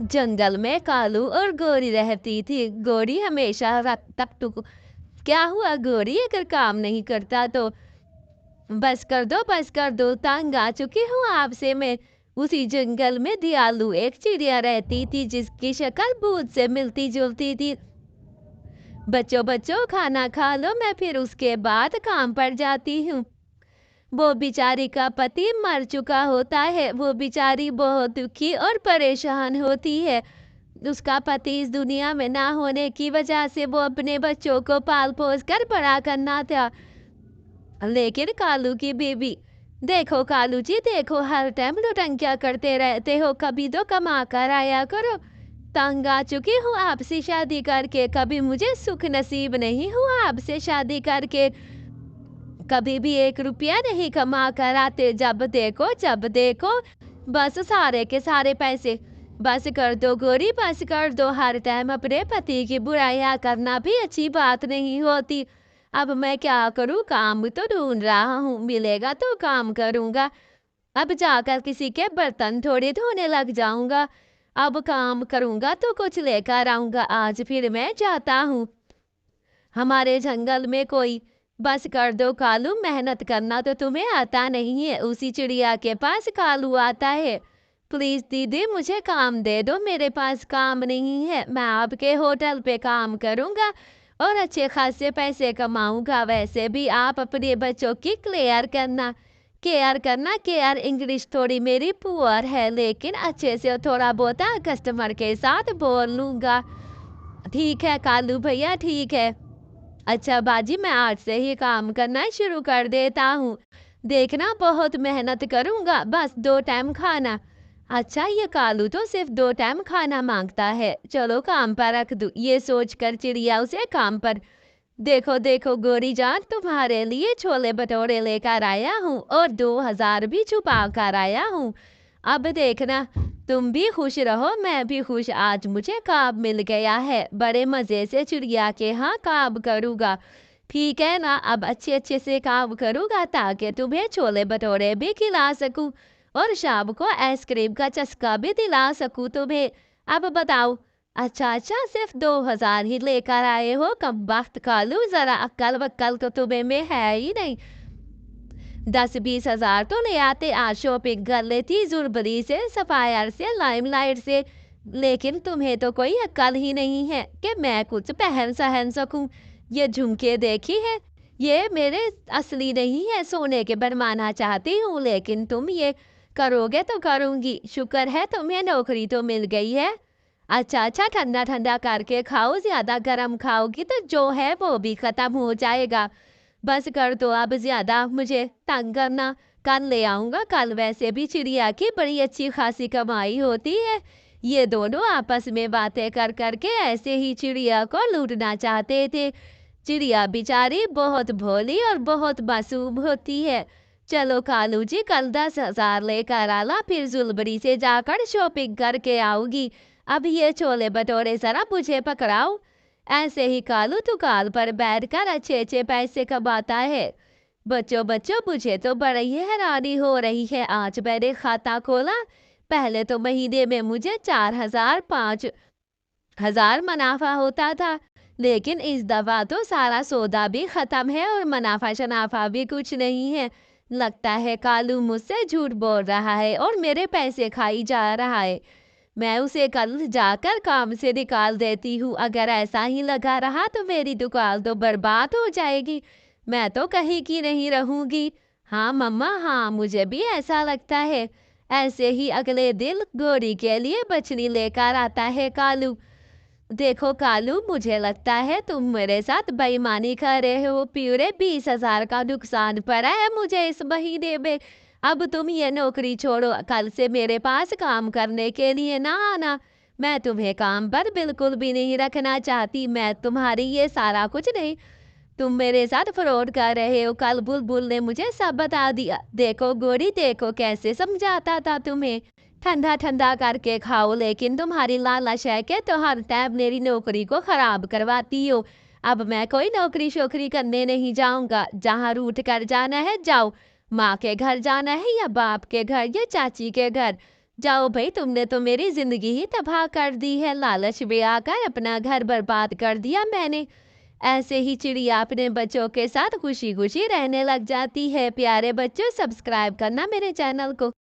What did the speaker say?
जंगल में कालू और गोरी रहती थी। गोरी हमेशा तक टुक क्या हुआ गोरी, अगर काम नहीं करता तो बस कर दो, बस कर दो, तंग आ चुकी हूँ आपसे मैं। उसी जंगल में दयालु एक चिड़िया रहती थी जिसकी शक्ल भूत से मिलती जुलती थी। बच्चों बच्चों खाना खा लो, मैं फिर उसके बाद काम पर जाती हूँ। वो बेचारी का पति मर चुका होता है। वो बेचारी बहुत दुखी और परेशान होती है। उसका पति इस दुनिया में ना होने की वजह से वो अपने बच्चों को पाल पोस कर बड़ा करना था। लेकिन कालू की बीवी, देखो कालू जी देखो, हर टाइम लुटंकिया करते रहते हो, कभी तो कमा कर आया करो। तंग आ चुकी हूँ आपसे शादी करके, कभी मुझे सुख नसीब नहीं हुआ आपसे शादी करके। कभी भी 1 रुपया नहीं कमा कर आते, जब देखो बस सारे के सारे पैसे। बस कर दो गोरी, बस कर दो, हर टाइम अपने पति की बुराइयां करना भी अच्छी बात नहीं होती। अब मैं क्या करूं, काम तो ढूंढ रहा हूं, मिलेगा तो काम करूंगा। अब जाकर किसी के बर्तन थोड़े धोने लग जाऊंगा। अब काम करूंगा तो कुछ लेकर आऊंगा, आज फिर मैं जाता हूँ हमारे जंगल में कोई। बस कर दो कालू, मेहनत करना तो तुम्हें आता नहीं है, उसी चिड़िया के पास कालू आता है। प्लीज दीदी मुझे काम दे दो, मेरे पास काम नहीं है, मैं आपके होटल पे काम करूंगा और अच्छे खासे पैसे कमाऊंगा। वैसे भी आप अपने बच्चों की केयर इंग्लिश थोड़ी मेरी पुअर है, लेकिन अच्छे से थोड़ा बहुत कस्टमर के साथ बोल लूंगा। ठीक है कालू भैया, ठीक है। अच्छा बाजी, मैं आज से ही काम करना शुरू कर देता हूँ। देखना बहुत मेहनत करूँगा, बस 2 टाइम खाना। अच्छा ये कालू तो सिर्फ 2 टाइम खाना मांगता है, चलो काम पर रख दूँ, ये सोचकर चिड़िया उसे काम पर। देखो देखो गोरी जान, तुम्हारे लिए छोले भटूरे लेकर आया हूँ और 2000 भी छुपा कर आया हूँ। अब देखना, तुम भी खुश रहो, मैं भी खुश। आज मुझे काम मिल गया है, बड़े मजे से चिड़िया के यहाँ काम करूँगा। ठीक है ना, अब अच्छे अच्छे से काम करूँगा ताकि तुम्हें छोले भटूरे भी खिला सकूँ और शाम को आइसक्रीम का चस्का भी दिला सकूँ तुम्हें। अब बताओ। अच्छा अच्छा, सिर्फ 2000 ही लेकर आए हो, कम वक्त कालू, जरा अक्ल वक्ल तो तुम्हें में है ही नहीं। 10-20 हजार तो ले आते, आज शॉपिंग कर लेती जुरबरी से, सफायर से, लाइमलाइट से। लेकिन तुम्हें तो कोई अक्ल ही नहीं है कि मैं कुछ पहन सहन सकूं। ये झुमके देखी है, ये मेरे असली नहीं है, सोने के बनवाना चाहती हूँ, लेकिन तुम ये करोगे तो करूंगी। शुक्र है तुम्हें नौकरी तो मिल गई है। अच्छा अच्छा, ठंडा ठंडा करके खाओ, ज्यादा गर्म खाओगी तो जो है वो भी खत्म हो जाएगा। बस कर दो, अब ज्यादा मुझे तंग करना, कल ले आऊंगा। कल वैसे भी चिड़िया की बड़ी अच्छी खासी कमाई होती है। ये दोनों आपस में बातें कर करके ऐसे ही चिड़िया को लूटना चाहते थे। चिड़िया बेचारी बहुत भोली और बहुत मासूम होती है। चलो कालू जी, कल 10,000 लेकर आला, फिर जुलबरी से जाकर शॉपिंग करके आऊंगी। अब ये छोले भटूरे जरा मुझे पकड़ाओ। ऐसे ही कालू दुकान पर बैठकर अच्छे अच्छे पैसे कमाता है। बच्चों बच्चों, मुझे तो बड़ी ही हैरानी हो रही है, आज मैंने खाता खोला। पहले तो महीने में मुझे 4,000 5,000 मुनाफा होता था, लेकिन इस दफा तो सारा सौदा भी खत्म है और मुनाफा शनाफा भी कुछ नहीं है। लगता है कालू मुझसे झूठ बोल रहा है और मेरे पैसे खाई जा रहा है। मैं उसे कल जाकर काम से निकाल देती हूँ, अगर ऐसा ही लगा रहा तो मेरी दुकान तो बर्बाद हो जाएगी, मैं तो कहीं की नहीं रहूंगी। हाँ मम्मा, हाँ मुझे भी ऐसा लगता है। ऐसे ही अगले दिन गोरी के लिए बछड़ी लेकर आता है कालू। देखो कालू, मुझे लगता है तुम मेरे साथ बेईमानी कर रहे हो, पूरे 20,000 का नुकसान पड़ा है मुझे इस महीने में। अब तुम ये नौकरी छोड़ो, कल से मेरे पास काम करने के लिए ना आना। मैं तुम्हें काम पर बिल्कुल भी नहीं रखना चाहती, मैं तुम्हारी ये सारा कुछ नहीं। तुम मेरे साथ फ्रॉड कर रहे हो, कल बुलबुल ने मुझे सब बता दिया। देखो गोरी, देखो कैसे समझाता था तुम्हें। ठंडा ठंडा करके खाओ, लेकिन तुम्हारी लालच है कि तो हर टाइम मेरी नौकरी को खराब करवाती हो। अब मैं कोई नौकरी शोकरी करने नहीं जाऊंगा, जहाँ रूठ कर जाना है जाओ। माँ के घर जाना है या बाप के घर या चाची के घर, जाओ भाई, तुमने तो मेरी जिंदगी ही तबाह कर दी है। लालच में आकर अपना घर बर्बाद कर दिया मैंने। ऐसे ही चिड़िया अपने बच्चों के साथ खुशी खुशी रहने लग जाती है। प्यारे बच्चों, सब्सक्राइब करना मेरे चैनल को।